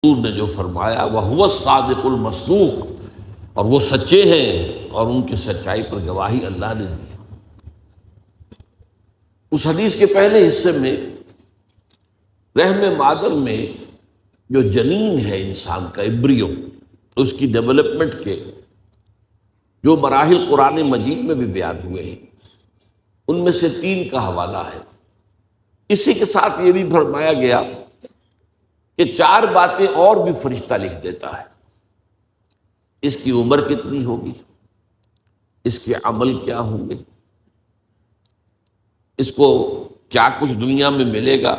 حضور نے جو فرمایا وَهُوَ الصَّادِقُ الْمَصْدُوقُ، اور وہ سچے ہیں اور ان کی سچائی پر گواہی اللہ نے دی۔ اس حدیث کے پہلے حصے میں رحم مادر میں جو جنین ہے انسان کا ایمبریو، اس کی ڈیولپمنٹ کے جو مراحل قرآن مجید میں بھی بیان ہوئے ہیں، ان میں سے 3 کا حوالہ ہے۔ اسی کے ساتھ یہ بھی فرمایا گیا کہ 4 باتیں اور بھی فرشتہ لکھ دیتا ہے۔ اس کی عمر کتنی ہوگی، اس کے عمل کیا ہوں گے، اس کو کیا کچھ دنیا میں ملے گا،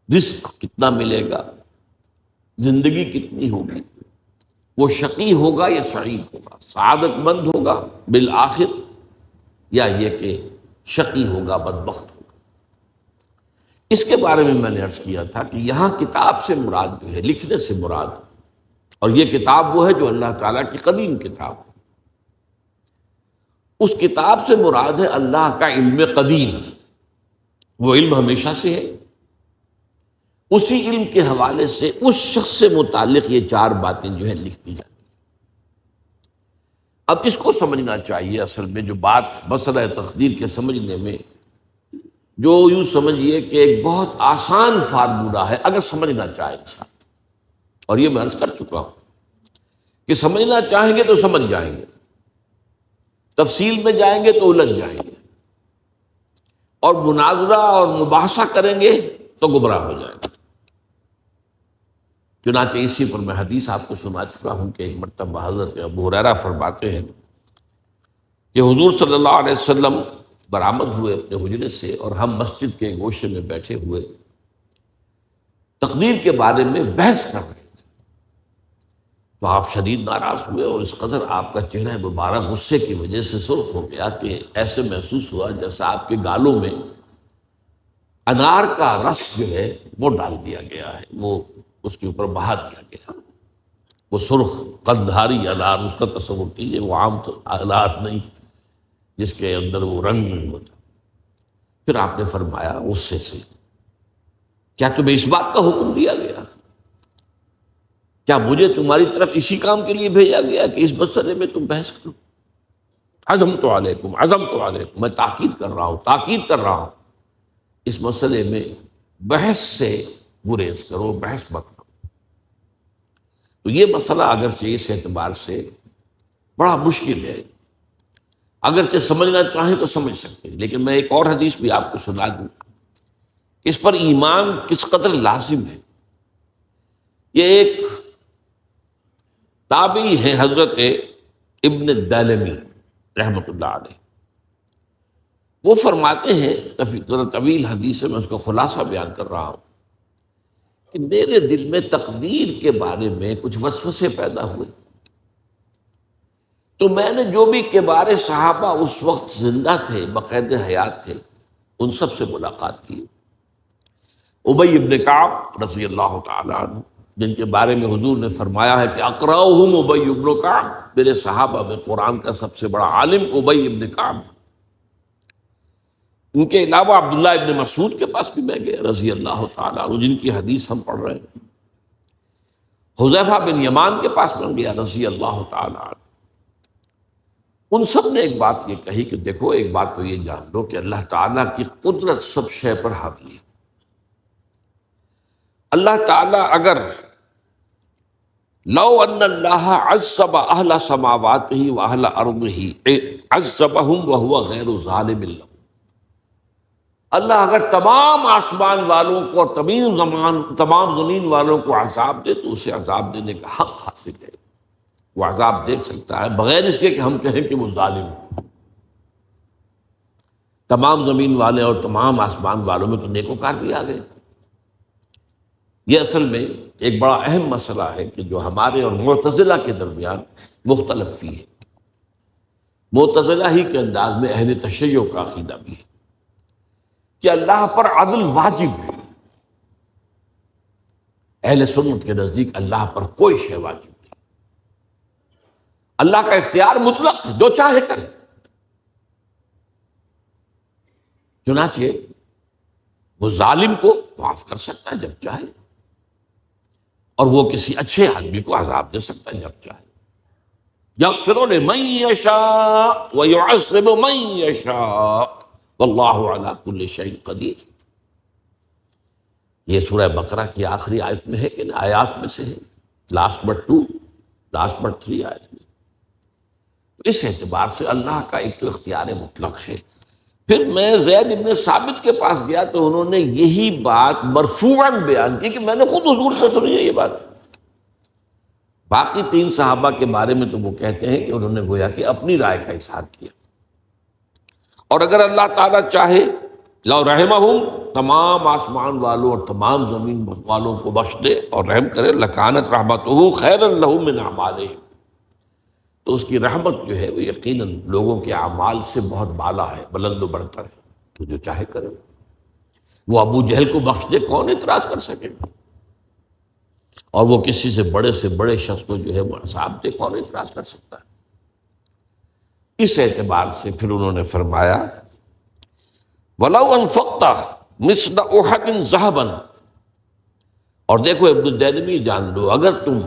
رزق کتنا ملے گا، زندگی کتنی ہوگی، وہ شقی ہوگا یا سعید ہوگا، سعادت مند ہوگا بالآخر یا یہ کہ شقی ہوگا، بدبخت ہوگا۔ اس کے بارے میں نے عرض کیا تھا کہ یہاں کتاب سے مراد جو ہے، لکھنے سے مراد، اور یہ کتاب وہ ہے جو اللہ تعالیٰ کی قدیم کتاب، اس کتاب سے مراد ہے اللہ کا علم قدیم، وہ علم ہمیشہ سے ہے۔ اسی علم کے حوالے سے اس شخص سے متعلق یہ 4 باتیں جو ہے لکھ دی جاتی ہیں۔ اب اس کو سمجھنا چاہیے، اصل میں جو بات مسئلہ تقدیر کے سمجھنے میں، جو یوں سمجھیے کہ ایک بہت آسان فارمولہ ہے اگر سمجھنا چاہے انسان، اور یہ میں عرض کر چکا ہوں کہ سمجھنا چاہیں گے تو سمجھ جائیں گے، تفصیل میں جائیں گے تو الجھ جائیں گے، اور مناظرہ اور مباحثہ کریں گے تو گمراہ ہو جائیں گے۔ چنانچہ اسی پر میں حدیث آپ کو سنا چکا ہوں کہ ایک مرتبہ حضرت ابو ہریرہ فرماتے ہیں کہ حضور صلی اللہ علیہ وسلم برآمد ہوئے اپنے حجرے سے، اور ہم مسجد کے گوشے میں بیٹھے ہوئے تقدیر کے بارے میں بحث کر رہے تھے، تو آپ شدید ناراض ہوئے، اور اس قدر آپ کا چہرہ مبارک غصے کی وجہ سے سرخ ہو گیا کہ ایسے محسوس ہوا جیسا آپ کے گالوں میں انار کا رس جو ہے وہ ڈال دیا گیا ہے، وہ اس کے اوپر بہا دیا گیا، وہ سرخ قندھاری انار، اس کا تصور کیجیے، وہ عام انار نہیں جس کے اندر وہ رنگ نہیں ہوتا۔ پھر آپ نے فرمایا غصے سے، کیا تمہیں اس بات کا حکم دیا گیا؟ کیا مجھے تمہاری طرف اسی کام کے لیے بھیجا گیا کہ اس مسئلے میں تم بحث کرو؟ عزمت علیکم، میں تاکید کر رہا ہوں اس مسئلے میں بحث سے گریز کرو، بحث مت کرو۔ تو یہ مسئلہ اگرچہ اس اعتبار سے بڑا مشکل ہے، اگرچہ سمجھنا چاہیں تو سمجھ سکتے ہیں، لیکن میں ایک اور حدیث بھی آپ کو سنا دوں، اس پر ایمان کس قدر لازم ہے۔ یہ ایک تابعی ہے حضرت ابن الدیلمی رحمۃ اللہ علیہ، وہ فرماتے ہیں، طویل حدیث ہے، میں اس کا خلاصہ بیان کر رہا ہوں، کہ میرے دل میں تقدیر کے بارے میں کچھ وسوسے پیدا ہوئے، تو میں نے جو بھی کبار صحابہ اس وقت زندہ تھے، بقید حیات تھے، ان سب سے ملاقات کی۔ ابی ابن کعب رضی اللہ تعالی عنہ، جن کے بارے میں حضور نے فرمایا ہے کہ اقرأہم ابی ابن کعب، میرے صحابہ میں قرآن کا سب سے بڑا عالم ابی ابن کعب۔ ان کے علاوہ عبداللہ ابن مسعود کے پاس بھی میں گیا رضی اللہ تعالیٰ عنہ، جن کی حدیث ہم پڑھ رہے ہیں۔ حذیفہ بن یمان کے پاس میں گیا رضی اللہ تعالیٰ عنہ۔ ان سب نے ایک بات یہ کہی کہ دیکھو، ایک بات تو یہ جان لو کہ اللہ تعالیٰ کی قدرت سب شے پر حاوی ہے۔ اللہ تعالیٰ اگر لو ان اللہ عذب اہل سماواتہ و اہل ارضہ عذبہم وہو غیر ظالم لہم، اللہ اگر تمام آسمان والوں کو اور تمام زمین والوں کو عذاب دے تو اسے عذاب دینے کا حق حاصل ہے، وہ عذاب دے سکتا ہے بغیر اس کے کہ ہم کہیں کہ وہ ظالم ہے۔ تمام زمین والے اور تمام آسمان والوں میں تو نیکوکار بھی آ گئے۔ یہ اصل میں ایک بڑا اہم مسئلہ ہے کہ جو ہمارے اور معتزلہ کے درمیان مختلف فی ہے۔ معتزلہ ہی کے انداز میں اہل تشیع کا عقیدہ بھی ہے کہ اللہ پر عدل واجب ہے، اہل سنت کے نزدیک اللہ پر کوئی شے واجب نہیں، اللہ کا اختیار مطلق ہے، جو چاہے کرے۔ چنانچہ وہ ظالم کو معاف کر سکتا ہے جب چاہے، اور وہ کسی اچھے آدمی کو عذاب دے سکتا ہے جب چاہے. یغفر لمن یشاء ویعذب من یشاء واللہ علی کل شیء قدیر. یہ سورہ بقرہ کی آخری آیت میں ہے کہ آیات میں سے ہے، لاسٹ بٹ 2، لاسٹ بٹ 3 آیت میں. اس اعتبار سے اللہ کا ایک تو اختیار مطلق ہے. پھر میں زید ابن ثابت کے پاس گیا تو انہوں نے یہی بات مرفوعاً بیان کی کہ میں نے خود حضور سے سنی ہے یہ بات. باقی 3 صحابہ کے بارے میں تو وہ کہتے ہیں کہ انہوں نے گویا کہ اپنی رائے کا اظہار کیا. اور اگر اللہ تعالیٰ چاہے لو رحمہم، تمام آسمان والوں اور تمام زمین والوں کو بخش دے اور رحم کرے، لکانت رحمتہ خیرا لہم من اعمالہم، تو اس کی رحمت جو ہے وہ یقیناً لوگوں کے اعمال سے بہت بالا ہے، بلند و برتر ہے. تو جو چاہے کرے. وہ ابو جہل کو بخش دے، کون اعتراض کر سکے گا؟ اور وہ کسی سے بڑے شخص کو جو ہے وہ عذاب دے، کون اعتراض کر سکتا ہے؟ اس اعتبار سے پھر انہوں نے فرمایا وَلَوْ أَنفَقْتَ مِثْلَ أُحَدٍ ذَهَبًا، اور دیکھو ابن الدیلمی جان لو، اگر تم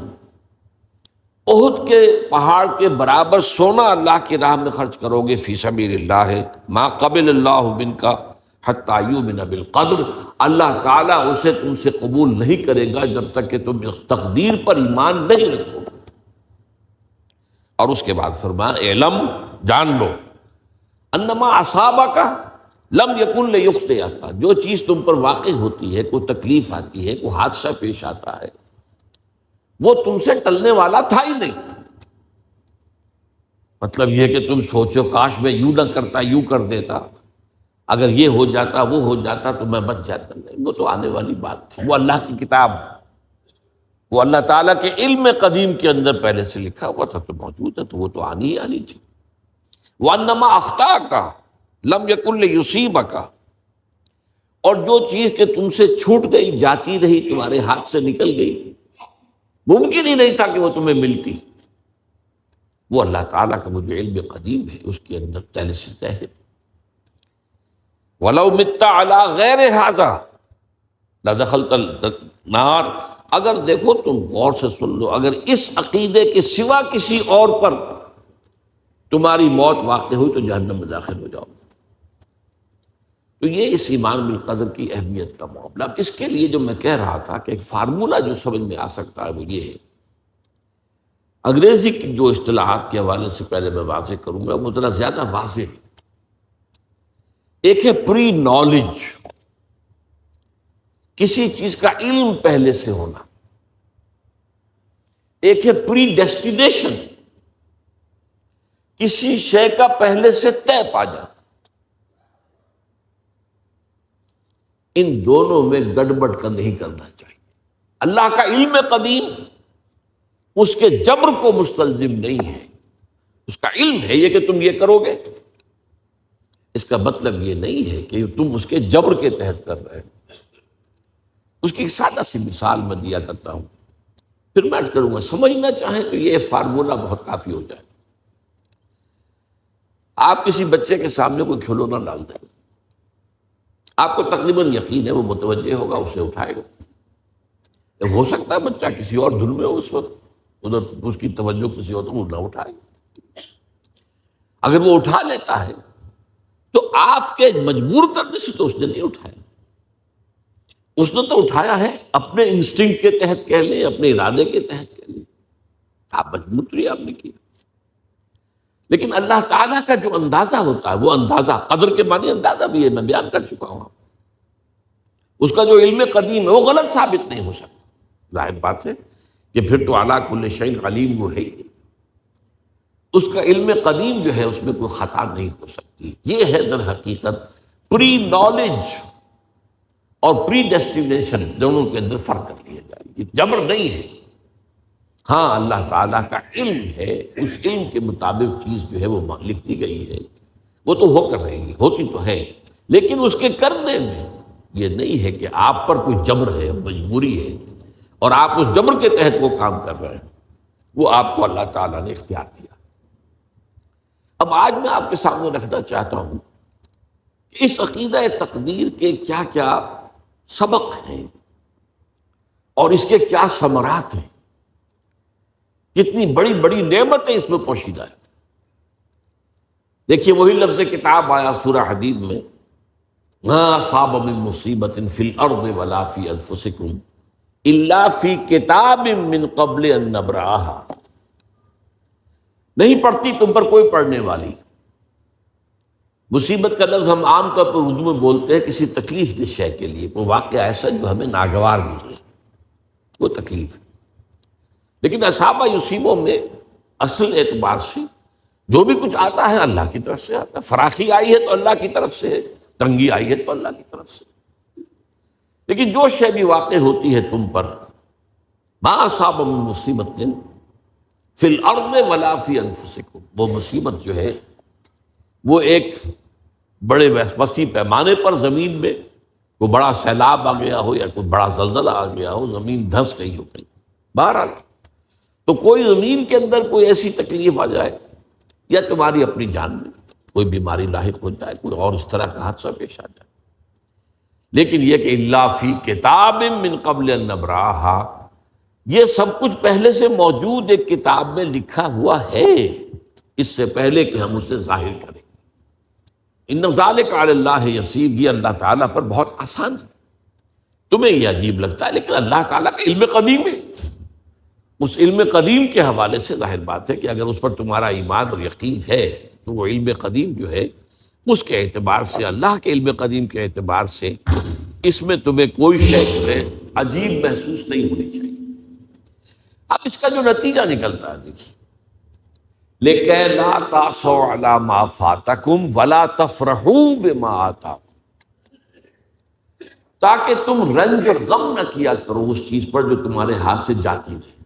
احد کے پہاڑ کے برابر سونا اللہ کی راہ میں خرچ کرو گے، فی سبیل اللہ، ما قبل اللہ منک حتی یؤمن بالقدر، اللہ تعالیٰ اسے تم سے قبول نہیں کرے گا جب تک کہ تم تقدیر پر ایمان نہیں رکھو. اور اس کے بعد فرمایا اعلم، جان لو، انما اصابک لم یکن لیخطئک، جو چیز تم پر واقع ہوتی ہے، کوئی تکلیف آتی ہے، کوئی حادثہ پیش آتا ہے، وہ تم سے ٹلنے والا تھا ہی نہیں. مطلب یہ کہ تم سوچو کاش میں یوں نہ کرتا، یوں کر دیتا، اگر یہ ہو جاتا، وہ ہو جاتا تو میں بچ جاتا. نہیں، وہ تو آنے والی بات تھی. وہ اللہ کی کتاب، وہ اللہ تعالیٰ کے علم قدیم کے اندر پہلے سے لکھا ہوا تھا، تو موجود ہے، تو وہ تو آنی ہی آنی تھی. وَأَنَّمَا أَخْطَأَكَ لَمْ يَكُنْ لِيُصِيبَكَ، اور جو چیز کہ تم سے چھوٹ گئی، جاتی رہی، تمہارے ہاتھ سے نکل گئی، ممکن ہی نہیں تھا کہ وہ تمہیں ملتی، وہ اللہ تعالیٰ کا وہ جو علم قدیم ہے اس کے اندر پہلے سے طے ہے. وَلَوْ مِتَّ عَلَىٰ غَيْرِ هَٰذَا لَدَخَلْتَ النَّارَ، اگر دیکھو تم غور سے سن لو، اگر اس عقیدے کے سوا کسی اور پر تمہاری موت واقع ہوئی تو جہنم میں داخل ہو جاؤ. تو یہ اس ایمان بالقدر کی اہمیت کا معاملہ. اب اس کے لیے جو میں کہہ رہا تھا کہ ایک فارمولہ جو سمجھ میں آ سکتا ہے وہ یہ ہے، انگریزی کی جو اصطلاحات کے حوالے سے پہلے میں واضح کروں گا وہ ذرا زیادہ واضح ہے. ایک ہے پری نالج، کسی چیز کا علم پہلے سے ہونا. ایک ہے پری ڈیسٹینیشن، کسی شے کا پہلے سے طے پا جانا. ان دونوں میں گڑبڑ کا نہیں کرنا چاہیے. اللہ کا علم قدیم اس کے جبر کو مستلزم نہیں ہے. اس کا علم ہے یہ کہ تم یہ کرو گے، اس کا مطلب یہ نہیں ہے کہ تم اس کے جبر کے تحت کر رہے ہو. اس کی ایک سادہ سی مثال میں دیا کرتا ہوں، پھر میں عرض کروں گا. سمجھنا چاہیں تو یہ فارمولہ بہت کافی ہوتا ہے. آپ کسی بچے کے سامنے کوئی کھلونا ڈال دیں، آپ کو تقریباً یقین ہے وہ متوجہ ہوگا، اسے اٹھائے گا. ہو سکتا ہے بچہ کسی اور دھن میں ہو اس وقت، ادھر اس کی توجہ کسی اور وہ نہ اٹھائے. اگر وہ اٹھا لیتا ہے تو آپ کے مجبور کرنے سے تو اس نے نہیں اٹھایا. اس نے تو اٹھایا ہے اپنے انسٹنکٹ کے تحت کہہ لیں، اپنے ارادے کے تحت کہہ لیں. آپ مجبور تو آپ نے کیا. لیکن اللہ تعالیٰ کا جو اندازہ ہوتا ہے، وہ اندازہ قدر کے معنی اندازہ بھی ہے، میں بیان کر چکا ہوں. اس کا جو علم قدیم ہے وہ غلط ثابت نہیں ہو سکتا. ظاہر بات ہے کہ پھر تو اعلیٰ کل شیء علیم وہ ہے. اس کا علم قدیم جو ہے اس میں کوئی خطا نہیں ہو سکتی. یہ ہے در حقیقت پری نالج اور پری ڈیسٹینیشن، دونوں کے اندر فرق کر لیا جائے. یہ جبر نہیں ہے. ہاں اللہ تعالیٰ کا علم ہے، اس علم کے مطابق چیز جو ہے وہ لکھ دی گئی ہے، وہ تو ہو کر رہے گی، ہوتی تو ہے. لیکن اس کے کرنے میں یہ نہیں ہے کہ آپ پر کوئی جبر ہے، مجبوری ہے، اور آپ اس جبر کے تحت وہ کام کر رہے ہیں. وہ آپ کو اللہ تعالیٰ نے اختیار دیا. اب آج میں آپ کے سامنے رکھنا چاہتا ہوں کہ اس عقیدہ تقدیر کے کیا کیا سبق ہیں اور اس کے کیا ثمرات ہیں، کتنی بڑی بڑی نعمتیں اس میں پوشیدہ ہیں۔ دیکھیے وہی لفظ کتاب آیا سورہ حدید میں، ما اصاب من مصیبت فی الارض ولا فی انفسکم الا فی کتاب من قبل ان نبرأها، نہیں پڑتی تم پر کوئی پڑھنے والی۔ مصیبت کا لفظ ہم عام طور پر اردو میں بولتے ہیں کسی تکلیف دہ شے کے لیے، کوئی واقعہ ایسا جو ہمیں ناگوار گزرے، وہ تکلیف ہے۔ لیکن اصابہ یصیبوں میں اصل اعتبار سے جو بھی کچھ آتا ہے اللہ کی طرف سے آتا ہے، فراخی آئی ہے تو اللہ کی طرف سے ہے، تنگی آئی ہے تو اللہ کی طرف سے۔ لیکن جو شے بھی واقع ہوتی ہے تم پر، ما اصاب من مصیبت فی الارض ولا فی انفسکم، وہ مصیبت جو ہے وہ ایک بڑے وسیع پیمانے پر زمین میں کوئی بڑا سیلاب آ گیا ہو یا کوئی بڑا زلزلہ آ گیا ہو، زمین دھنس گئی ہو کہیں، بہرحال تو کوئی زمین کے اندر کوئی ایسی تکلیف آ جائے یا تمہاری اپنی جان میں کوئی بیماری لاحق ہو جائے، کوئی اور اس طرح کا حادثہ پیش آ جائے، لیکن یہ کہ الا فی کتاب من قبل ان نبرأها، یہ سب کچھ پہلے سے موجود ایک کتاب میں لکھا ہوا ہے، اس سے پہلے کہ ہم اسے ظاہر کریں۔ ان ذالک علی اللہ یسیر، یہ اللہ تعالیٰ پر بہت آسان ہے۔ تمہیں یہ عجیب لگتا ہے لیکن اللہ تعالیٰ کا علم قدیم ہے، اس علم قدیم کے حوالے سے ظاہر بات ہے کہ اگر اس پر تمہارا ایمان اور یقین ہے تو وہ علم قدیم جو ہے اس کے اعتبار سے، اللہ کے علم قدیم کے اعتبار سے اس میں تمہیں کوئی شے جو ہے عجیب محسوس نہیں ہونی چاہیے۔ اب اس کا جو نتیجہ نکلتا ہے دیکھیے، لِكَيْ لَا تَأْسَوْا عَلَىٰ مَا فَاتَكُمْ وَلَا تَفْرَحُوا بِمَا آتَاكُمْ، تاکہ تم رنج اور غم نہ کیا کرو اس چیز پر جو تمہارے ہاتھ سے جاتی رہی،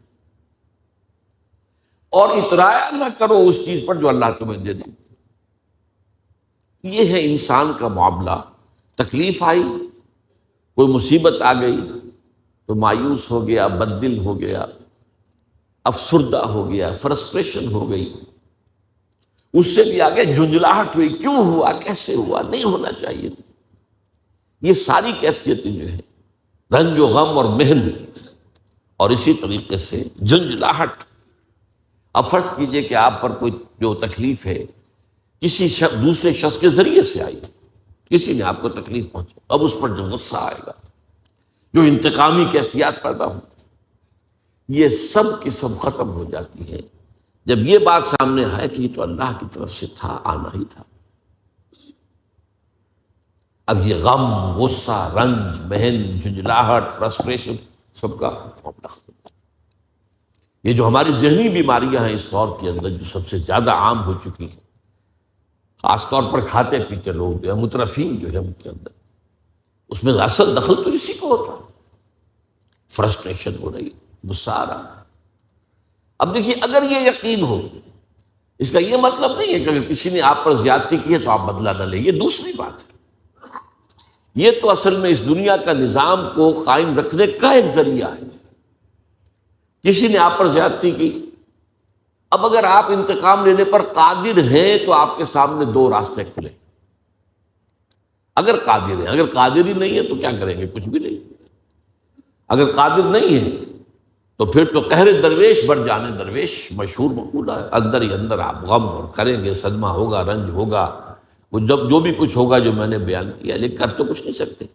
اور اترایا نہ کرو اس چیز پر جو اللہ تمہیں دے دے۔ یہ ہے انسان کا معاملہ۔ تکلیف آئی، کوئی مصیبت آ گئی تو مایوس ہو گیا، بددل ہو گیا، افسردہ ہو گیا، فرسٹریشن ہو گئی، اس سے بھی آگے جھنجھلاہٹ ہوئی، کیوں ہوا، کیسے ہوا، نہیں ہونا چاہیے تھا۔ یہ ساری کیفیتیں جو ہے رنج و غم اور محن، اور اسی طریقے سے جھنجھلاہٹ۔ اب فرض کیجئے کہ آپ پر کوئی جو تکلیف ہے کسی دوسرے شخص کے ذریعے سے آئی، کسی نے آپ کو تکلیف پہنچی، اب اس پر جو غصہ آئے گا، جو انتقامی کیفیات پیدا ہوں، یہ سب کی سب ختم ہو جاتی ہے جب یہ بات سامنے آئے کہ یہ تو اللہ کی طرف سے تھا، آنا ہی تھا۔ اب یہ غم، غصہ، رنج، محن، جھنجھلاہٹ، فرسٹریشن، سب کا معاملہ ختم۔ یہ جو ہماری ذہنی بیماریاں ہیں اس دور کے اندر جو سب سے زیادہ عام ہو چکی ہیں، خاص طور پر کھاتے پیتے لوگ جو ہے، مترفین جو ہے ان کے اندر، اس میں اصل دخل تو اسی کو ہوتا ہے۔ فرسٹریشن ہو رہی، غصہ آ رہا۔ اب دیکھیے اگر یہ یقین ہو، اس کا یہ مطلب نہیں ہے کہ اگر کسی نے آپ پر زیادتی کی ہے تو آپ بدلہ نہ لیں، یہ دوسری بات ہے۔ یہ تو اصل میں اس دنیا کا نظام کو قائم رکھنے کا ایک ذریعہ ہے۔ کسی نے آپ پر زیادتی کی، اب اگر آپ انتقام لینے پر قادر ہیں تو آپ کے سامنے دو راستے کھلے، اگر قادر ہیں۔ اگر قادر ہی نہیں ہے تو کیا کریں گے؟ کچھ بھی نہیں۔ اگر قادر نہیں ہے تو پھر تو قہر درویش بر جانے درویش، مشہور مقولہ ہے۔ اندر ہی اندر آپ غم اور کریں گے، صدمہ ہوگا، رنج ہوگا، وہ جب جو بھی کچھ ہوگا جو میں نے بیان کیا، لیکن کر تو کچھ نہیں سکتے۔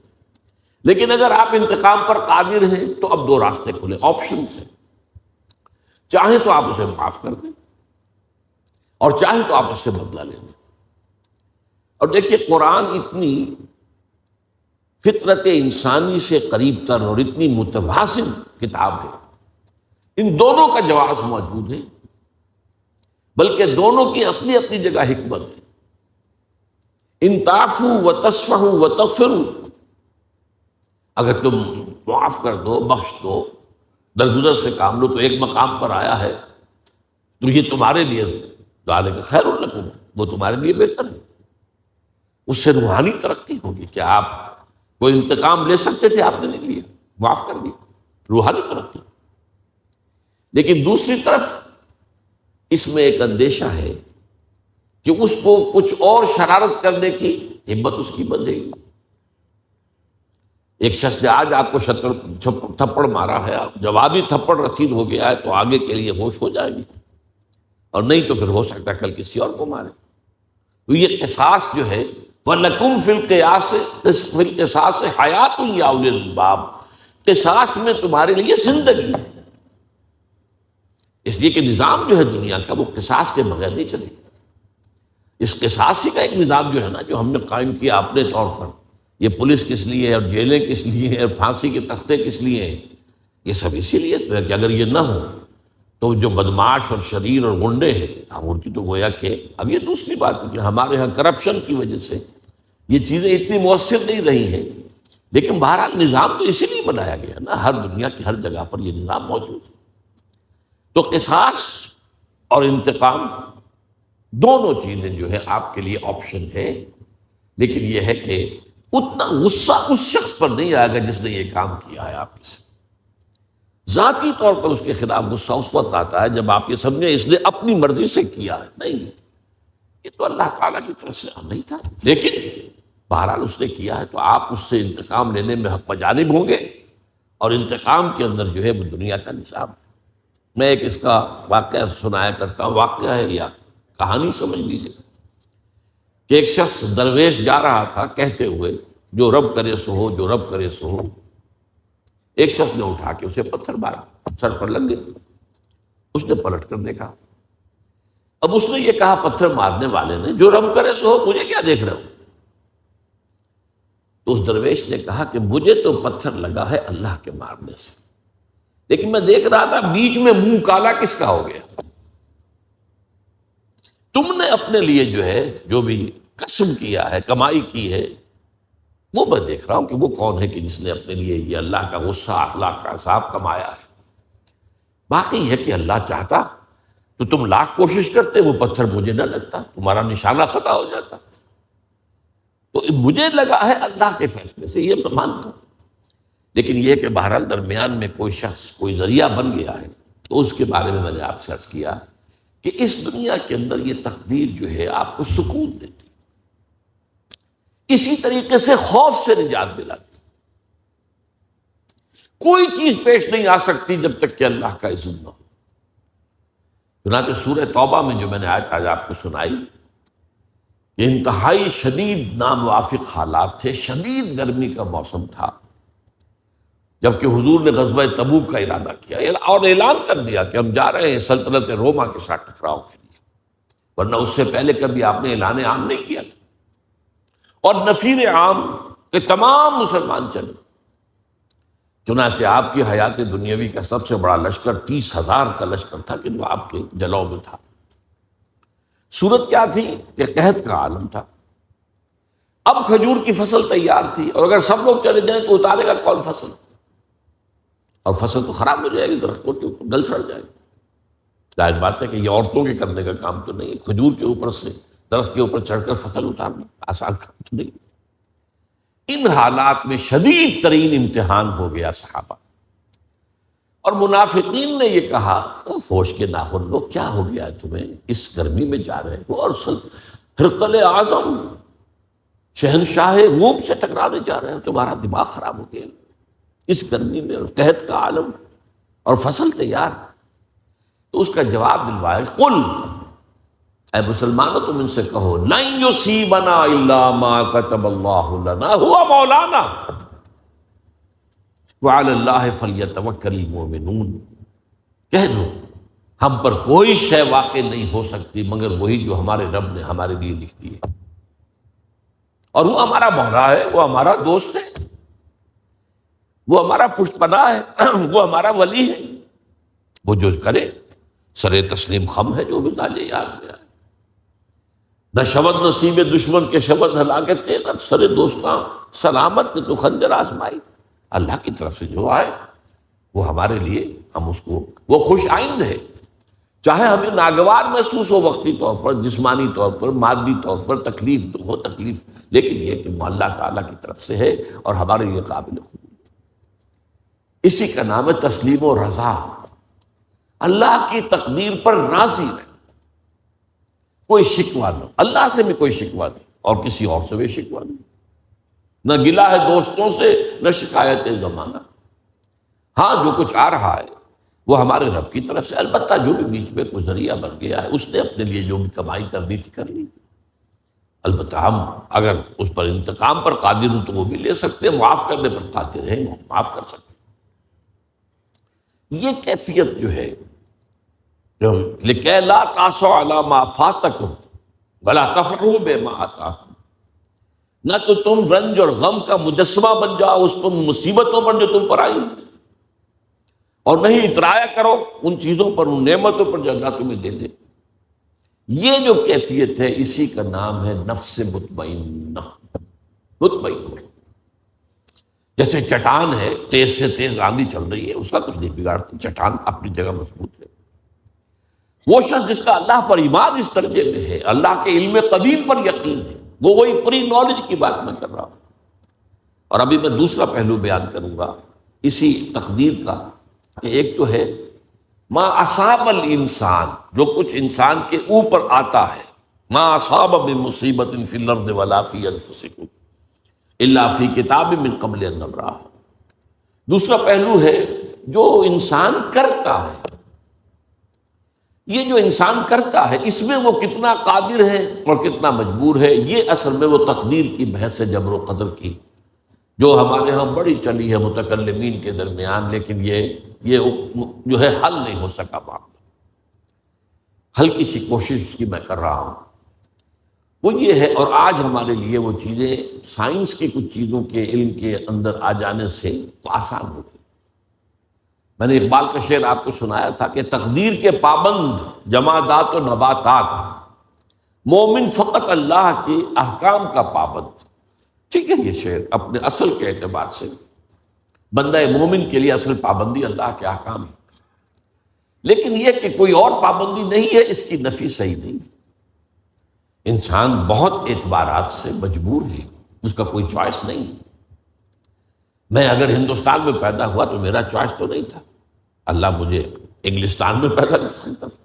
لیکن اگر آپ انتقام پر قادر ہیں تو اب دو راستے کھلے، آپشنز ہیں۔ چاہیں تو آپ اسے معاف کر دیں اور چاہیں تو آپ اس سے بدلہ لے لیں۔ اور دیکھیے قرآن اتنی فطرت انسانی سے قریب تر اور اتنی متوازن کتاب ہے، ان دونوں کا جواز موجود ہے، بلکہ دونوں کی اپنی اپنی جگہ حکمت ہے۔ ان تعفوا وتصفحوا وتغفروا، اگر تم معاف کر دو، بخش دو، درگزر سے کام لو، تو ایک مقام پر آیا ہے تو یہ تمہارے لیے ذالک خیر لکم، وہ تمہارے لیے بہتر ہے۔ اس سے روحانی ترقی ہوگی کہ آپ کوئی انتقام لے سکتے تھے، آپ نے نہیں لیا، معاف کر دیا، روحانی ترقی۔ لیکن دوسری طرف اس میں ایک اندیشہ ہے کہ اس کو کچھ اور شرارت کرنے کی ہمت اس کی بندھے گی۔ ایک شخص نے آج آپ کو تھپڑ مارا ہے، جوابی تھپڑ رسید ہو گیا ہے تو آگے کے لیے ہوش ہو جائے گی، اور نہیں تو پھر ہو سکتا ہے کل کسی اور کو مارے۔ تو یہ قصاص جو ہے، وَلَكُمْ فِي الْقِصَاصِ حَيَاتٌ يَا أُولِي الْأَلْبَابِ، قصاص میں تمہارے لیے زندگی ہے، اس لیے کہ نظام جو ہے دنیا کا وہ قصاص کے بغیر نہیں چلے گا۔ اس قصاصی کا ایک نظام جو ہے نا، جو ہم نے قائم کیا اپنے طور پر، یہ پولیس کس لیے ہے اور جیلیں کس لیے ہیں اور پھانسی کے تختے کس لیے ہیں، یہ سب اسی لیے تو ہے کہ اگر یہ نہ ہو تو جو بدماش اور شریر اور غنڈے ہیں، ہم ان کی تو گویا کہ اب یہ دوسری بات ہے کہ ہمارے ہاں کرپشن کی وجہ سے یہ چیزیں اتنی مؤثر نہیں رہی ہیں، لیکن بہرحال نظام تو اسی لیے بنایا گیا نا، ہر دنیا کی ہر جگہ پر یہ نظام موجود ہے۔ تو قصاص اور انتقام دونوں چیزیں جو ہے آپ کے لیے آپشن ہے، لیکن یہ ہے کہ اتنا غصہ اس شخص پر نہیں آئے گا جس نے یہ کام کیا ہے آپ کے ساتھ۔ ذاتی طور پر اس کے خلاف غصہ اس وقت آتا ہے جب آپ یہ سمجھیں اس نے اپنی مرضی سے کیا ہے، نہیں، یہ تو اللہ تعالیٰ کی طرف سے نہیں تھا، لیکن بہرحال اس نے کیا ہے تو آپ اس سے انتقام لینے میں حق بجانب ہوں گے، اور انتقام کے اندر جو ہے وہ دنیا کا نظام ہے۔ میں ایک اس کا واقعہ سنایا کرتا ہوں، واقعہ ہے یا کہانی سمجھ لیجیے، کہ ایک شخص درویش جا رہا تھا کہتے ہوئے جو رب کرے سو ہو، جو رب کرے سو ہو۔ ایک شخص نے اٹھا کے اسے پتھر مارا، سر پر لگ گیا۔ اس نے پلٹ کر دیکھا، اب اس نے یہ کہا پتھر مارنے والے نے، جو رب کرے سو ہو، مجھے کیا دیکھ رہے ہو؟ تو اس درویش نے کہا کہ مجھے تو پتھر لگا ہے اللہ کے مارنے سے، لیکن میں دیکھ رہا تھا بیچ میں منہ کالا کس کا ہو گیا؟ تم نے اپنے لیے جو ہے جو بھی کسب کیا ہے، کمائی کی ہے، وہ میں دیکھ رہا ہوں کہ وہ کون ہے کہ جس نے اپنے لیے یہ اللہ کا غصہ، اخلاق کا عذاب کمایا ہے۔ باقی ہے کہ اللہ چاہتا تو تم لاکھ کوشش کرتے، وہ پتھر مجھے نہ لگتا، تمہارا نشانہ خطا ہو جاتا۔ تو مجھے لگا ہے اللہ کے فیصلے سے، یہ میں مانتا ہوں، لیکن یہ کہ بہرحال درمیان میں کوئی شخص کوئی ذریعہ بن گیا ہے، تو اس کے بارے میں نے آپ سے عرض کیا کہ اس دنیا کے اندر یہ تقدیر جو ہے آپ کو سکون دیتی، اسی طریقے سے خوف سے نجات دلاتی۔ کوئی چیز پیش نہیں آ سکتی جب تک کہ اللہ کا اذن نہ ہو۔ چنانچہ سورہ توبہ میں جو میں نے آج آپ کو سنائی کہ انتہائی شدید ناموافق حالات تھے، شدید گرمی کا موسم تھا، جبکہ حضور نے غزوہ تبوک کا ارادہ کیا اور اعلان کر دیا کہ ہم جا رہے ہیں سلطنت روما کے ساتھ ٹکراؤ کے لیے، ورنہ اس سے پہلے کبھی آپ نے اعلان عام نہیں کیا تھا، اور نفیر عام کہ تمام مسلمان چلے۔ چنانچہ آپ کی حیات دنیاوی کا سب سے بڑا لشکر 30,000 کا لشکر تھا کہ جو آپ کے جلو میں تھا۔ صورت کیا تھی کہ قحط کا عالم تھا، اب کھجور کی فصل تیار تھی، اور اگر سب لوگ چلے جائیں تو اتارے گا کون فصل؟ اور فصل تو خراب ہو جائے گی، درختوں کے اوپر گل سڑ جائے گی۔ ظاہر بات ہے کہ یہ عورتوں کے کرنے کا کام تو نہیں ہے، کھجور کے اوپر سے درخت کے اوپر چڑھ کر فصل اتارنا آسان کام تو نہیں۔ ان حالات میں شدید ترین امتحان ہو گیا صحابہ، اور منافقین نے یہ کہا ہوش کے ناخن لوگ، کیا ہو گیا ہے تمہیں؟ اس گرمی میں جا رہے ہو اور ہرقل اعظم شہنشاہ روم سے ٹکرانے جا رہے ہو، تمہارا دماغ خراب ہو گیا اس گرمی میں، اور قحط کا عالم اور فصل تیار۔ تو اس کا جواب دلوائے، قل، اے مسلمانوں تم ان سے کہو، لن یصیبنا الا ما كتب اللہ لنا هو مولانا وعلی اللہ فلیتوکل المؤمنون، کہہ دو ہم پر کوئی شے واقع نہیں ہو سکتی مگر وہی جو ہمارے رب نے ہمارے لیے لکھ دی ہے، اور وہ ہمارا مولا ہے، وہ ہمارا دوست ہے، وہ ہمارا پشت پناہ ہے، وہ ہمارا ولی ہے، وہ جو کرے سر تسلیم خم ہے، جو بھی تاجے یاد میں آئے۔ نہ شبد نصیب دشمن کے شبد ہلاکت تیغت، سر دوستاں سلامت نے تو خنجر آزمائی۔ اللہ کی طرف سے جو آئے وہ ہمارے لیے، ہم اس کو، وہ خوش آئند ہے، چاہے ہمیں ناگوار محسوس ہو وقتی طور پر، جسمانی طور پر، مادی طور پر تکلیف ہو تکلیف، لیکن یہ کہ وہ اللہ تعالیٰ کی طرف سے ہے اور ہمارے لیے قابل قبول۔ اسی کا نام ہے تسلیم و رضا، اللہ کی تقدیر پر راضی رہے، کوئی شکوہ نہ، اللہ سے بھی کوئی شکوہ نہیں اور کسی اور سے بھی شکوہ نہیں۔ نہ گلہ ہے دوستوں سے، نہ شکایت زمانہ۔ ہاں جو کچھ آ رہا ہے وہ ہمارے رب کی طرف سے، البتہ جو بھی بیچ میں کوئی ذریعہ بن گیا ہے اس نے اپنے لیے جو بھی کمائی کرنی تھی کر لی۔ البتہ ہم اگر اس پر انتقام پر قادر ہوں تو وہ بھی لے سکتے ہیں، معاف کرنے پر قادر ہیں، معاف کر سکتے ہیں۔ یہ کیفیت جو ہے لِكَيْ لَا تَعْصَوْا عَلَىٰ مَا فَاتَكُمْ وَلَا تَفْرَحُوا بِمَا آتَاكُمْ، نہ تو تم رنج اور غم کا مجسمہ بن جاؤ اس پر مصیبتوں پر جو تم پر آئی، اور نہیں اترایا کرو ان چیزوں پر، ان نعمتوں پر جو اللہ تمہیں دے دے۔ یہ جو کیفیت ہے اسی کا نام ہے نفس مطمئنہ، مطمئن ہو۔ جیسے چٹان ہے، تیز سے تیز آندھی چل رہی ہے، اس کا کچھ نہیں بگاڑتی، چٹان اپنی جگہ مضبوط ہے۔ وہ شخص جس کا اللہ پر ایمان اس درجے میں ہے، اللہ کے علم قدیم پر یقین ہے، وہ وہی پری نالج کی بات میں کر رہا ہوں۔ اور ابھی میں دوسرا پہلو بیان کروں گا اسی تقدیر کا، کہ ایک تو ہے ما اصاب الانسان، جو کچھ انسان کے اوپر آتا ہے، ما اصاب من مصیبت فی الارض ولا فی انفسکم الا فی کتاب من قبل ان نبرأہ۔ دوسرا پہلو ہے جو انسان کرتا ہے، یہ جو انسان کرتا ہے اس میں وہ کتنا قادر ہے اور کتنا مجبور ہے، یہ اصل میں وہ تقدیر کی بحث ہے، جبر و قدر کی، جو ہمارے ہاں بڑی چلی ہے متکلمین کے درمیان، لیکن یہ جو ہے حل نہیں ہو سکا معاملہ۔ ہلکی سی کوشش اس کی میں کر رہا ہوں، وہ یہ ہے، اور آج ہمارے لیے وہ چیزیں سائنس کی کچھ چیزوں کے علم کے اندر آ جانے سے تو آسان ہو گئی۔ میں نے اقبال کا شعر آپ کو سنایا تھا کہ تقدیر کے پابند جمادات و نباتات، مومن فقط اللہ کے احکام کا پابند۔ ٹھیک ہے، یہ شعر اپنے اصل کے اعتبار سے بندہ مومن کے لیے اصل پابندی اللہ کے احکام ہے، لیکن یہ کہ کوئی اور پابندی نہیں ہے، اس کی نفی صحیح نہیں۔ انسان بہت اعتبارات سے مجبور ہے، اس کا کوئی چوائس نہیں۔ میں اگر ہندوستان میں پیدا ہوا تو میرا چوائس تو نہیں تھا، اللہ مجھے انگلستان میں پیدا کر سکتا تھا۔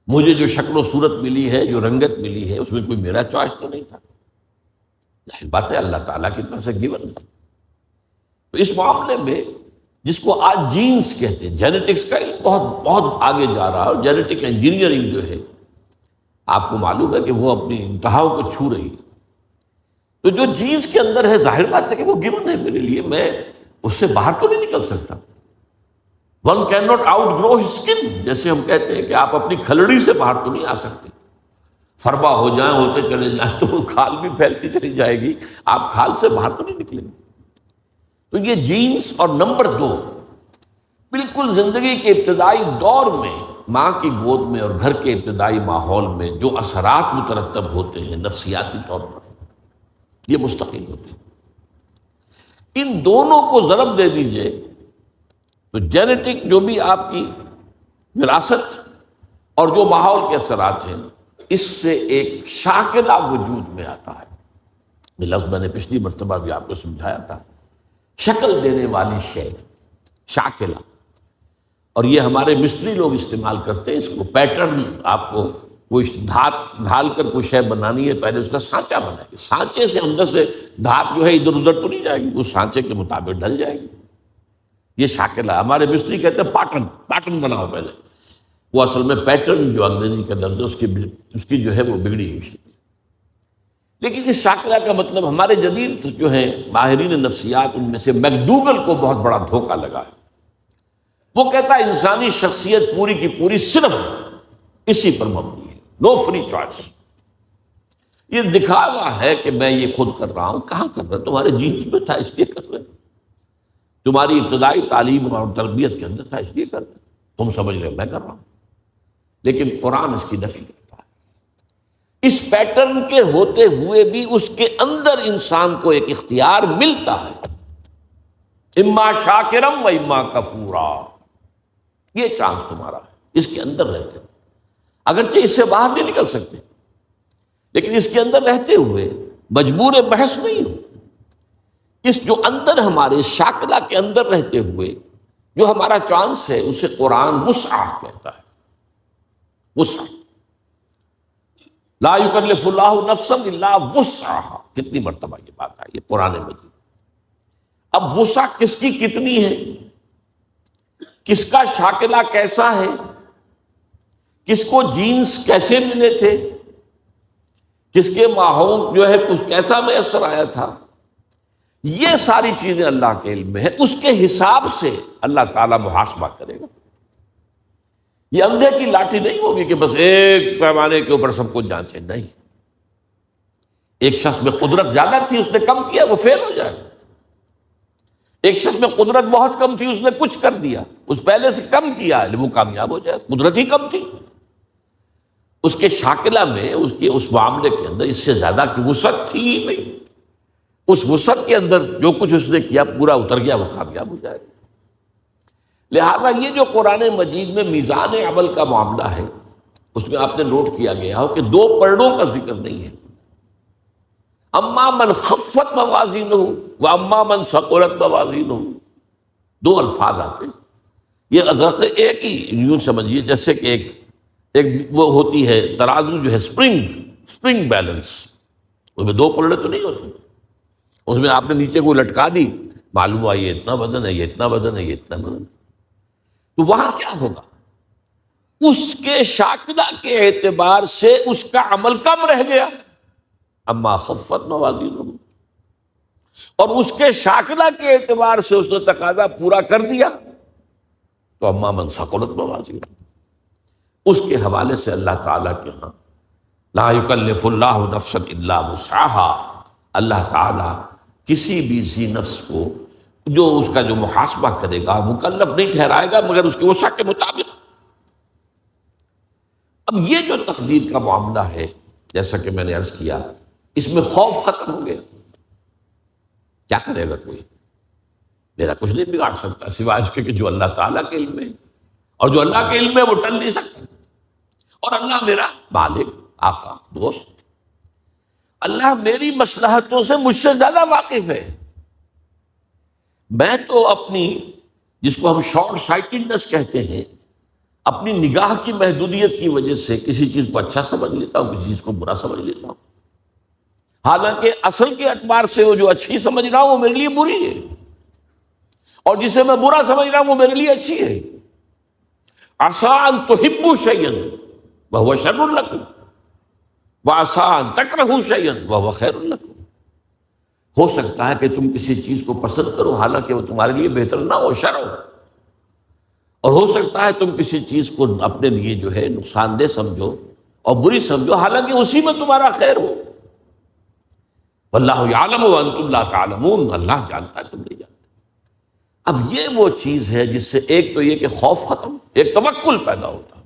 مجھے جو شکل و صورت ملی ہے، جو رنگت ملی ہے، اس میں کوئی میرا چوائس تو نہیں تھا، ظاہر بات ہے اللہ تعالیٰ کی طرف سے گیون ہے۔ تو اس معاملے میں جس کو آج جینز کہتے ہیں، جینیٹکس کا علم بہت بہت آگے جا رہا ہے، اور جینیٹک انجینئرنگ جو ہے آپ کو معلوم ہے کہ وہ اپنی انتہاؤں کو چھو رہی ہے۔ تو جو جینز کے اندر ہے ظاہر بات ہے کہ وہ گیون ہے میرے لیے، میں اس سے باہر تو نہیں نکل سکتا۔ One can not outgrow his skin, جیسے ہم کہتے ہیں کہ آپ اپنی کھلڑی سے باہر تو نہیں آ سکتے۔ فربا ہو جائیں، ہوتے چلے جائیں تو وہ کھال بھی پھیلتی چلی جائے گی، آپ کھال سے باہر تو نہیں نکلیں گے۔ تو یہ جینز، اور نمبر 2 بالکل زندگی کے ابتدائی دور میں ماں کی گود میں اور گھر کے ابتدائی ماحول میں جو اثرات مترتب ہوتے ہیں نفسیاتی طور پر، یہ مستقل ہوتے ہیں۔ ان دونوں کو ضرب دے دیجئے تو جینیٹک جو بھی آپ کی وراثت اور جو ماحول کے اثرات ہیں، اس سے ایک شاکلہ وجود میں آتا ہے۔ یہ لفظ میں نے پچھلی مرتبہ بھی آپ کو سمجھایا تھا، شکل دینے والی شے، شاکلہ۔ اور یہ ہمارے مستری لوگ استعمال کرتے ہیں اس کو، پیٹرن۔ آپ کو کوئی دھات ڈھال کر کوئی شے بنانی ہے، پہلے اس کا سانچہ بنائے، سانچے سے اندر سے دھات جو ہے ادھر ادھر تو نہیں جائے گی، اس سانچے کے مطابق ڈھل جائے گی۔ یہ شاکلہ، ہمارے مستری کہتے ہیں پیٹرن بناؤ پہلے، وہ اصل میں پیٹرن جو انگریزی کا لفظ ہے اس کی جو ہے وہ بگڑی ہوئی شکل۔ لیکن اس شاکلہ کا مطلب ہمارے جدید جو ہیں ماہرین نفسیات، ان میں سے میکڈوگل کو بہت بڑا دھوکہ لگا ہے۔ وہ کہتا ہے انسانی شخصیت پوری کی پوری صرف اسی پر مبنی ہے، نو فری چوائس۔ یہ دکھاوا ہے کہ میں یہ خود کر رہا ہوں، کہاں کر رہا ہوں؟ تمہارے جینز میں تھا اس لیے کر رہے، تمہاری ابتدائی تعلیم اور تربیت کے اندر تھا اس لیے کر رہے، تم سمجھ رہے ہو میں کر رہا ہوں۔ لیکن قرآن اس کی نفی کرتا ہے۔ اس پیٹرن کے ہوتے ہوئے بھی اس کے اندر انسان کو ایک اختیار ملتا ہے، اما شاکرم و اما کفورا، یہ چانس تمہارا ہے، اس کے اندر رہتے ہیں۔ اگرچہ اس سے باہر نہیں نکل سکتے، لیکن اس کے اندر رہتے ہوئے مجبور بحث نہیں ہو۔ اس جو اندر ہمارے اس شاکلہ کے اندر رہتے ہوئے جو ہمارا چانس ہے، اسے قرآن وسع کہتا ہے، وسع۔ لا یکلف اللہ نفسا الا وسعها، کتنی مرتبہ یہ بات آئی ہے قرآن مجید۔ اب وسع کس کی کتنی ہے، کس کا شاکلہ کیسا ہے، کس کو جینس کیسے ملے تھے، کس کے ماحول جو ہے کچھ کیسا میسر آیا تھا، یہ ساری چیزیں اللہ کے علم میں ہے، اس کے حساب سے اللہ تعالیٰ محاسبہ کرے گا۔ یہ اندھے کی لاٹھی نہیں ہوگی کہ بس ایک پیمانے کے اوپر سب کچھ جانچے، نہیں۔ ایک شخص میں قدرت زیادہ تھی، اس نے کم کیا، وہ فیل ہو جائے گا۔ ایک شخص میں قدرت بہت کم تھی، اس نے کچھ کر دیا، اس پہلے سے کم کیا، وہ کامیاب ہو جائے گا، قدرت ہی کم تھی۔ اس کے شاکلہ میں، اس کے اس معاملے کے اندر اس سے زیادہ کی وسعت تھی ہی نہیں، اس وسعت کے اندر جو کچھ اس نے کیا پورا اتر گیا، وہ کامیاب ہو جائے گا۔ لہذا یہ جو قرآن مجید میں میزان عمل کا معاملہ ہے، اس میں آپ نے نوٹ کیا گیا ہو کہ دو پلڑوں کا ذکر نہیں ہے، اما من خفت موازینہ و اما من ثقلت موازینہ، دو الفاظ آتے ہیں۔ یہ حضرت ایک ہی یوں سمجھیے جیسے کہ ایک وہ ہوتی ہے ترازو جو ہے سپرنگ بیلنس، اس میں دو پلڑے تو نہیں ہوتے، اس میں آپ نے نیچے کو لٹکا دی، معلوم ہوا یہ اتنا وزن ہے، یہ اتنا وزن ہے، یہ اتنا وزن ہے، تو وہاں کیا ہوگا؟ اس کے شاکلہ کے اعتبار سے اس کا عمل کم رہ گیا، اما خفت موازینہ، اور اس کے شاکلہ کے اعتبار سے اس نے تقاضا پورا کر دیا تو اما من ثقلت موازینہ۔ اس کے حوالے سے اللہ تعالیٰ کے ہاں لا یکلف اللہ نفسا الا وسعها، اللہ تعالیٰ کسی بھی ذی نفس کو جو اس کا جو محاسبہ کرے گا مکلف نہیں ٹھہرائے گا مگر اس کی وسع کے مطابق۔ اب یہ جو تقدیر کا معاملہ ہے، جیسا کہ میں نے عرض کیا، اس میں خوف ختم ہو گیا۔ کیا کرے گا کوئی؟ میرا کچھ نہیں بگاڑ سکتا سوائے اس کے کہ جو اللہ تعالیٰ کے علم میں ہے، اور جو اللہ کے علم میں وہ ٹل نہیں سکتا، اور اللہ میرا مالک، آقا، دوست، اللہ میری مصلحتوں سے مجھ سے زیادہ واقف ہے۔ میں تو اپنی، جس کو ہم شارٹ سائٹڈنس کہتے ہیں، اپنی نگاہ کی محدودیت کی وجہ سے کسی چیز کو اچھا سمجھ لیتا ہوں، کسی چیز کو برا سمجھ لیتا ہوں، حالانکہ اصل کے اعتبار سے وہ جو اچھی سمجھ رہا ہوں وہ میرے لیے بری ہے، اور جسے میں برا سمجھ رہا ہوں وہ میرے لیے اچھی ہے۔ عسیٰ ان تحبوا شیئا وہو شر لکم وعسیٰ ان تکرہوا شیئا وہو خیر لکم۔ ہو سکتا ہے کہ تم کسی چیز کو پسند کرو حالانکہ وہ تمہارے لیے بہتر نہ ہو، شر ہو، اور ہو سکتا ہے تم کسی چیز کو اپنے لیے جو ہے نقصان دہ سمجھو اور بری سمجھو حالانکہ اسی میں تمہارا خیر ہو۔ واللہ یعلم وانتم لا تعلمون، اللہ جانتا ہے تم نہیں جانتے۔ اب یہ وہ چیز ہے جس سے ایک تو یہ کہ خوف ختم، ایک توکل پیدا ہوتا،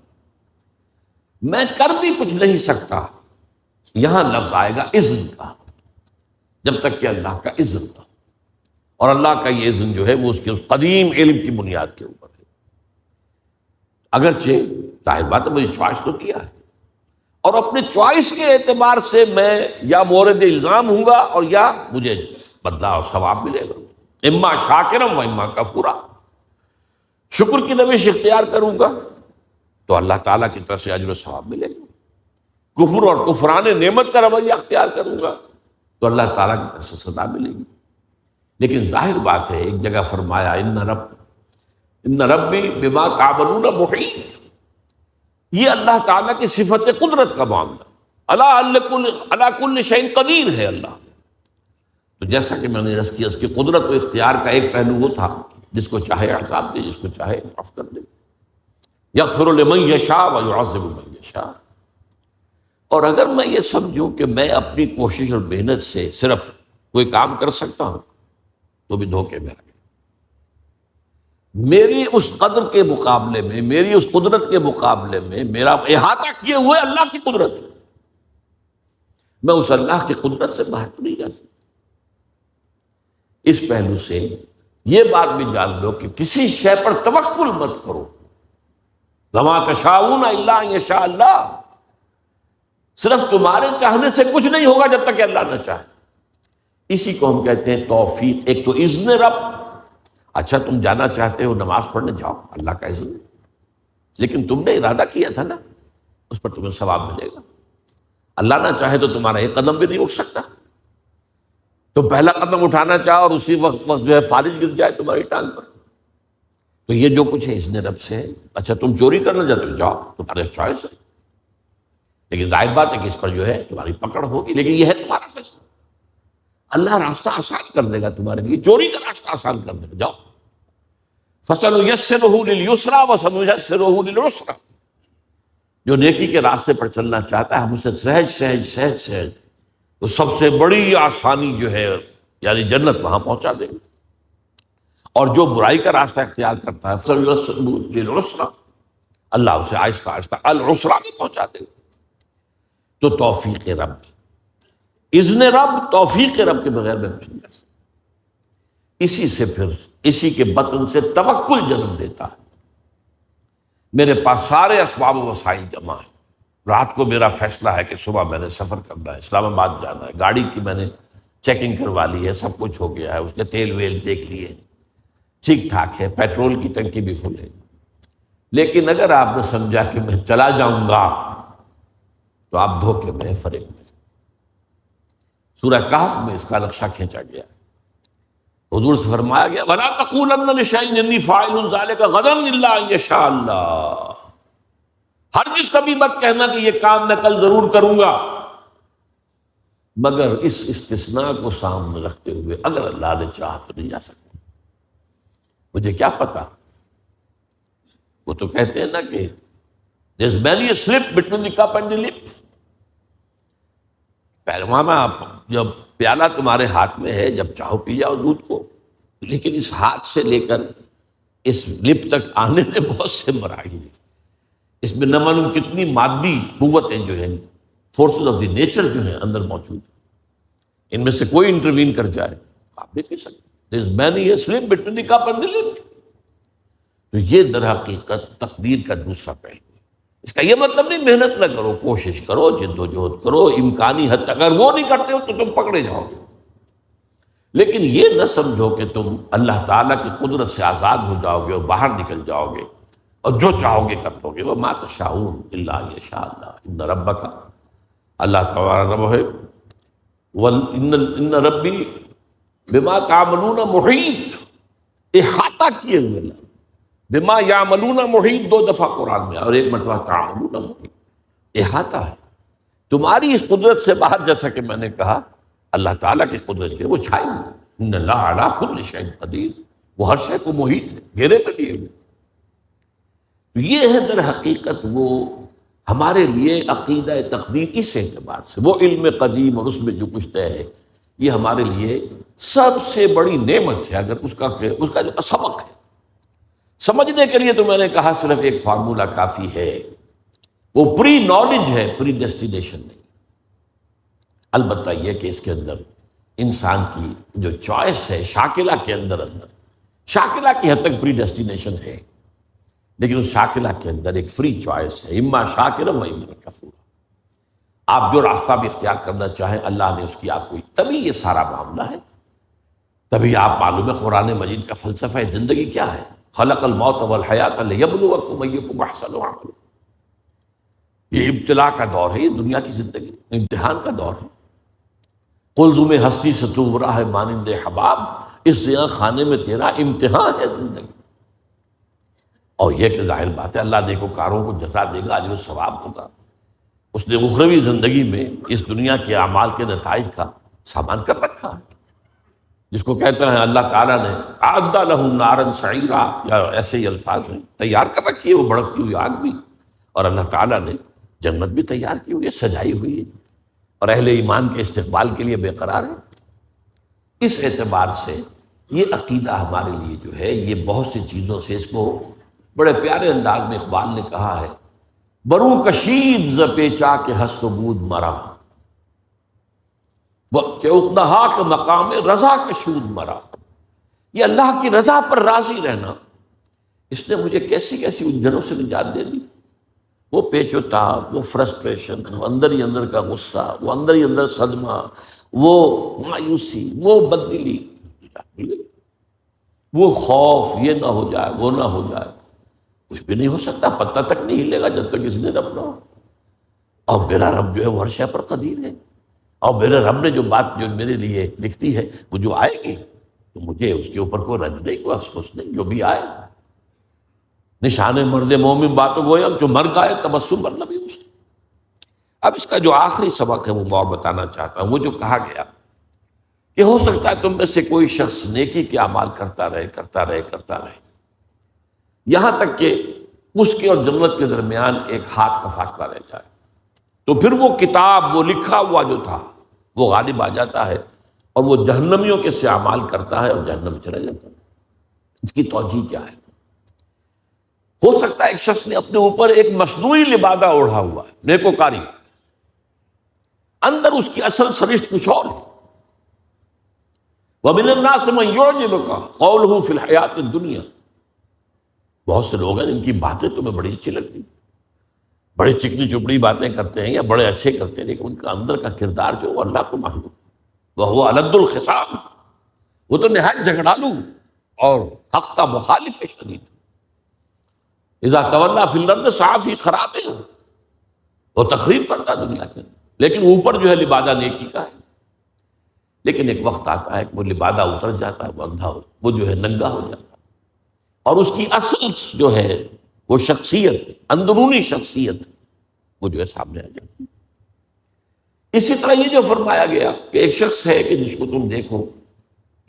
میں کر بھی کچھ نہیں سکتا، یہاں لفظ آئے گا اذن کا، جب تک کہ اللہ کا اذن تھا، اور اللہ کا یہ اذن جو ہے وہ اس کے قدیم علم کی بنیاد کے اوپر ہے۔ اگرچہ ظاہر بات ہے مجھے چوائس تو کیا ہے، اور اپنے چوائس کے اعتبار سے میں یا مورد الزام ہوں گا اور یا مجھے بدلہ اور ثواب ملے گا، اما شاکرم و اما کفورا۔ شکر کی روش اختیار کروں گا تو اللہ تعالیٰ کی طرف سے اجر و ثواب ملے گا، کفر اور کفران نعمت کا رویہ اختیار کروں گا تو اللہ تعالیٰ کی طرف سے سزا ملے گی۔ لیکن ظاہر بات ہے، ایک جگہ فرمایا ان ربی بما تعملون محیط، یہ اللہ تعالیٰ کی صفت قدرت کا معاملہ، علی کل شیء قدیر ہے اللہ۔ تو جیسا کہ میں نے عرض کیا، اس کی قدرت و اختیار کا ایک پہلو وہ تھا جس کو چاہے عذاب دے، جس کو چاہے معاف کر دے، یغفر لمن یشاء ویعذب من یشاء۔ اور اگر میں یہ سمجھوں کہ میں اپنی کوشش اور محنت سے صرف کوئی کام کر سکتا ہوں تو بھی دھوکے میں آ گیا۔ میری اس قدر کے مقابلے میں، میری اس قدرت کے مقابلے میں میرا احاطہ کیے ہوئے اللہ کی قدرت، میں اس اللہ کی قدرت سے باہر تو نہیں جا سکتا۔ اس پہلو سے یہ بات بھی جان لو کہ کسی شے پر توکل مت کرو، وما تشاءون الا ان یشاء اللہ، صرف تمہارے چاہنے سے کچھ نہیں ہوگا جب تک کہ اللہ نہ چاہے۔ اسی کو ہم کہتے ہیں توفیق۔ ایک تو اذن رب، اچھا تم جانا چاہتے ہو نماز پڑھنے جاؤ، اللہ کا اذن ہے، لیکن تم نے ارادہ کیا تھا نا، اس پر تمہیں ثواب ملے گا۔ اللہ نہ چاہے تو تمہارا ایک قدم بھی نہیں اٹھ سکتا. تو پہلا قدم اٹھانا چاہو اور اسی وقت جو ہے فالج گر جائے تمہاری ٹانگ پر. تو یہ جو کچھ ہے اس نے رب سے. اچھا تم چوری کرنا چاہتے ہو جاؤ، تمہارے چوائس ہے، لیکن ظاہر بات ہے کہ اس پر جو ہے تمہاری پکڑ ہوگی، لیکن یہ ہے تمہارا فیصلہ. اللہ راستہ آسان کر دے گا تمہارے لیے، چوری کا راستہ آسان کر دے گا. جاؤ فَسَنُيَسِّرُهُ لِلْيُسْرَىٰ وَسَنُيَسِّرُهُ لِلْعُسْرَىٰ. جو نیکی کے راستے پر چلنا چاہتا ہے ہم اسے سہج سہج سہج سہج وہ سب سے بڑی آسانی جو ہے یعنی جنت وہاں پہنچا دیں گے. اور جو برائی کا راستہ اختیار کرتا ہے فَسَنُيَسِّرُهُ لِلْعُسْرَىٰ، اللہ اسے آہستہ آہستہ العسرا میں پہنچا دے گا. تو توفیق رب، اذن رب، توفیق رب کے بغیر میں کچھ نہیں کر سکتا. اسی سے پھر اسی کے بطن سے توکل جنم دیتا ہے. میرے پاس سارے اسباب و وسائل جمع ہیں. رات کو میرا فیصلہ ہے کہ صبح میں نے سفر کرنا ہے، اسلام آباد جانا ہے، گاڑی کی میں نے چیکنگ کروا لی ہے، سب کچھ ہو گیا ہے، اس کے تیل ویل دیکھ لیے، ٹھیک ٹھاک ہے، پیٹرول کی ٹنکی بھی فل ہے. لیکن اگر آپ نے سمجھا کہ میں چلا جاؤں گا تو آپ دھوکے میں، فریب میں. سورہ کہف میں اس کا نقشہ کھینچا گیا. حضور سے فرمایا گیا وَلَا تَقُولَنَّ لِشَيْءٍ إِنِّي فَاعِلٌ ذَلِكَ غَدًا إِلَّا أَن يَشَاءَ اللَّهُ. ہرگز کبھی مت کہنا کہ یہ کام میں کل ضرور کروں گا، مگر اس استثناء کو سامنے رکھتے ہوئے اگر اللہ نے چاہا تو نہیں جا سکتا. مجھے کیا پتا. وہ تو کہتے ہیں نا کہ there's many a slip between the cup and the lip. پہلوانا جب پیالہ تمہارے ہاتھ میں ہے، جب چاہو پی جاؤ دودھ کو، لیکن اس ہاتھ سے لے کر اس لپ تک آنے میں بہت سے مراحل ہیں. اس میں نہ معلوم کتنی مادی قوتیں جو ہیں، فورسز آف دی نیچر جو ہیں اندر موجود ہیں. ان میں سے کوئی انٹروین کر جائے آپ نہیں پی سکتے. there's many a slip between the cup and the lip. تو یہ در حقیقت تقدیر کا دوسرا پہلو. اس کا یہ مطلب نہیں محنت نہ کرو، کوشش کرو، جد و جہد کرو، امکانی حد تک. اگر وہ نہیں کرتے ہو تو تم پکڑے جاؤ گے. لیکن یہ نہ سمجھو کہ تم اللہ تعالیٰ کی قدرت سے آزاد ہو جاؤ گے اور باہر نکل جاؤ گے اور جو چاہو گے کر دو گے. وَمَا تَشَاءُونَ إِلَّا أَن يَشَاءَ اللَّهُ إِنَّ رَبَّكَ، اللہ تعالیٰ رب ہے، إِنَّ رَبِّي بِمَا تَعْمَلُونَ مُحِيطٌ، احاطہ کیے ہوئے. اللہ بما یعملون محیط 2 دفعہ قرآن میں اور 1 مرتبہ تعملون محیط. احاطہ ہے تمہاری اس قدرت سے باہر. جیسا کہ میں نے کہا اللہ تعالیٰ کی قدرت کے وہ چھائی ہوئی. ان اللہ علی کل شیء قدیر، وہ ہر شے کو محیط ہے، گھیرے میں لیے ہوئے. تو یہ ہے در حقیقت وہ ہمارے لیے عقیدہ تقدیر. اس اعتبار سے وہ علم قدیم اور اس میں جو کچھ طے ہے یہ ہمارے لیے سب سے بڑی نعمت ہے. اگر اس کا جو سبق ہے سمجھنے کے لیے تو میں نے کہا صرف ایک فارمولہ کافی ہے، وہ پری نالج ہے، پری ڈیسٹینیشن نہیں. البتہ یہ کہ اس کے اندر انسان کی جو چوائس ہے شاکلہ کے اندر شاکلہ کی حد تک پری ڈیسٹینیشن ہے، لیکن اس شاکلہ کے اندر ایک فری چوائس ہے، اما شاکرا و اما کفورا. آپ جو راستہ بھی اختیار کرنا چاہیں اللہ نے اس کی آپ کو، تبھی یہ سارا معاملہ ہے. تبھی آپ معلوم ہے قرآن مجید کا فلسفہ زندگی کیا ہے. خلق الموت والحیات لیبلوکم ایکم احسن عملا. یہ ابتلا کا دور ہے، یہ دنیا کی زندگی امتحان کا دور ہے. قلزم ہستی سے تو برا ہے مانند حباب، اس زیاں خانے میں تیرا امتحان ہے زندگی. اور یہ کہ ظاہر بات ہے اللہ نیکوکاروں کو جزا دے گا، اجر و ثواب ہوگا. اس نے اخروی زندگی میں اس دنیا کے اعمال کے نتائج کا سامان کر رکھا ہے، جس کو کہتے ہیں اللہ تعالیٰ نے اعد لہم نارا سعیرا، یا ایسے ہی الفاظ ہیں، تیار کر رکھی ہے وہ بھڑکتی ہوئی آگ بھی. اور اللہ تعالیٰ نے جنت بھی تیار کی ہوئی ہے، سجائی ہوئی ہے، اور اہل ایمان کے استقبال کے لیے بے قرار ہے. اس اعتبار سے یہ عقیدہ ہمارے لیے جو ہے یہ بہت سی چیزوں سے، اس کو بڑے پیارے انداز میں اقبال نے کہا ہے، برو کشید ز پیچا کے ہست و بود مرا، کہ اقدہا کے مقام رضا کشود مرا. یہ اللہ کی رضا پر راضی رہنا، اس نے مجھے کیسی کیسی الجھنوں سے نجات دے دی. وہ پیچ و تاب، وہ فرسٹریشن، وہ اندر ہی اندر کا غصہ، وہ اندر ہی اندر صدمہ، وہ مایوسی، وہ بددلی، وہ خوف، یہ نہ ہو جائے وہ نہ ہو جائے. کچھ بھی نہیں ہو سکتا، پتہ تک نہیں ہلے گا جب تک اس نے رب نہ ہو. اور میرا رب جو ہے وہ ہر شے پر قدیر ہے، اور میرے رب نے جو بات جو میرے لیے لکھتی ہے وہ جو آئے گی تو مجھے اس کے اوپر کوئی رنج نہیں، کوئی افسوس نہیں، جو بھی آئے۔ نشان مرد مومن باتوں گویم جو مر گئے تبسم بر نبی اس۔ اب اس کا جو آخری سبق ہے وہ میں اور بتانا چاہتا ہوں، وہ جو کہا گیا کہ ہو سکتا ہے تم میں سے کوئی شخص نیکی کے اعمال کرتا رہے کرتا رہے کرتا رہے، یہاں تک کہ اس کے اور جنت کے درمیان ایک ہاتھ کا فاصلہ رہ جائے، تو پھر وہ کتاب، وہ لکھا ہوا جو تھا وہ غالب آ جاتا ہے اور وہ جہنمیوں کے سے اعمال کرتا ہے اور جہنم میں چلا جاتا ہے۔ اس کی توجیہ کیا ہے؟ ہو سکتا ہے ایک شخص نے اپنے اوپر ایک مصنوعی لبادہ اوڑھا ہوا ہے، نیکوکاری، اندر اس کی اصل سرشت کچھ اور ہے۔ وَمِنَ النَّاسِ مَن يُعْجِبُكَ قَوْلُهُ فِي الْحَيَاةِ الدُّنْيَا، بہت سے لوگ ہیں جن کی باتیں تمہیں بڑی اچھی لگتی، بڑے چکنی چپڑی باتیں کرتے ہیں یا بڑے اچھے کرتے ہیں، لیکن ان کا اندر کا کردار جو وہ اللہ کو معلوم۔ وَهُوَ أَلَدُّ الْخِصَامِ، وہ تو نہایت جھگڑالو اور حق کا مخالف ہے شدید۔ اذا تولى فی الارض سعی فی خرابها، وہ تخریب کرتا ہے دنیا کے اندر، لیکن اوپر جو ہے لبادہ نیکی کا ہے۔ لیکن ایک وقت آتا ہے کہ وہ لبادہ اتر جاتا ہے، وہ اندھا ہو، وہ جو ہے ننگا ہو جاتا ہے، اور اس کی اصل جو ہے وہ شخصیت، اندرونی شخصیت وہ جو ہے سامنے آ جاتی ہے۔ اسی طرح یہ جو فرمایا گیا کہ ایک شخص ہے کہ جس کو تم دیکھو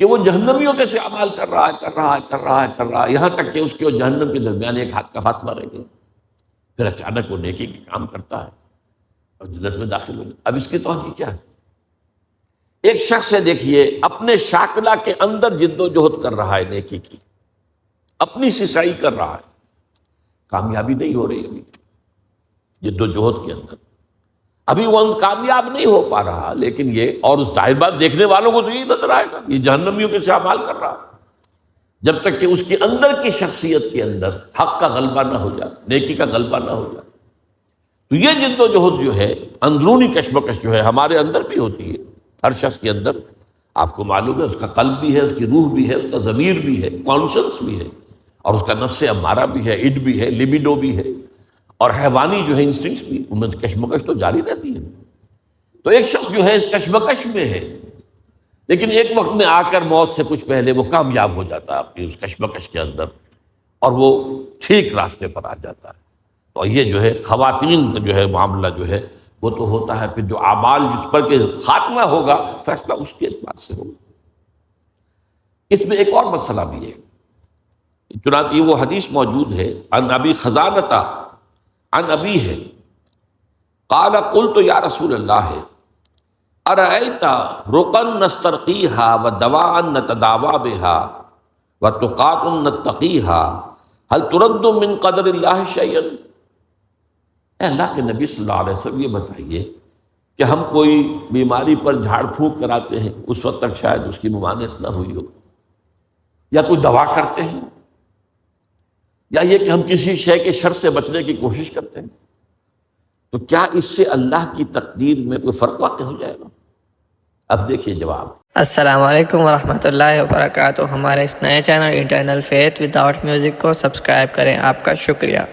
کہ وہ جہنمیوں کے سے اعمال کر رہا ہے کر رہا ہے کر رہا ہے کر رہا ہے، یہاں تک کہ اس کے اور جہنم کے درمیان ایک ہاتھ کا فاصلہ رہ گیا، پھر اچانک وہ نیکی کے کام کرتا ہے اور جنت میں داخل ہو جاتا ہے۔ اب اس کی توجیہ کیا ہے؟ ایک شخص ہے، دیکھیے، اپنے شاکلہ کے اندر جد و جہد کر رہا ہے نیکی کی، اپنی سسائی کر رہا ہے، کامیابی نہیں ہو رہی ابھی جد و جہد کے اندر، ابھی وہ کامیاب نہیں ہو پا رہا، لیکن یہ اور اس ظاہر بات دیکھنے والوں کو تو یہ نظر آئے گا یہ جہنمیوں کے سے اعمال کر رہا ہے، جب تک کہ اس کے اندر کی شخصیت کے اندر حق کا غلبہ نہ ہو جائے، نیکی کا غلبہ نہ ہو جائے۔ تو یہ جد و جہد جو ہے، اندرونی کشمکش جو ہے ہمارے اندر بھی ہوتی ہے، ہر شخص کے اندر، آپ کو معلوم ہے اس کا قلب بھی ہے، اس کی روح بھی ہے، اس کا ضمیر بھی ہے، کانشنس بھی ہے، اور اس کا نفس امارہ بھی ہے، اڈ بھی ہے، لیبیڈو بھی ہے، اور حیوانی جو ہے انسٹنکٹس بھی، ان میں کشمکش تو جاری رہتی ہے۔ تو ایک شخص جو ہے اس کشمکش میں ہے، لیکن ایک وقت میں آ کر موت سے کچھ پہلے وہ کامیاب ہو جاتا ہے اپنی اس کشمکش کے اندر، اور وہ ٹھیک راستے پر آ جاتا ہے۔ تو یہ جو ہے خواتین کا جو ہے معاملہ جو ہے وہ تو ہوتا ہے، پھر جو اعمال جس پر کہ خاتمہ ہوگا فیصلہ اس کے اعتبار سے ہوگا۔ اس میں ایک اور مسئلہ بھی ہے، چنانچہ وہ حدیث موجود ہے، عن ابی خزانہ عن ابی ہے، قال قلت یا رسول اللہ ارأیت رقن نسترقیہا ودواء نتداوی بہا وتقاۃ نتقیہا هل ترد من قدر اللہ شیئا؟ اے اللہ کے نبی صلی اللہ علیہ وسلم، یہ بتائیے کہ ہم کوئی بیماری پر جھاڑ پھونک کراتے ہیں، اس وقت تک شاید اس کی ممانعت نہ ہوئی ہو، یا کوئی دوا کرتے ہیں، یا یہ کہ ہم کسی شے کے شر سے بچنے کی کوشش کرتے ہیں، تو کیا اس سے اللہ کی تقدیر میں کوئی فرق واقع ہو جائے گا؟ اب دیکھیے جواب۔ السلام علیکم ورحمۃ اللہ وبرکاتہ۔ ہمارے اس نئے channel internal faith without music کو سبسکرائب کریں، آپ کا شکریہ۔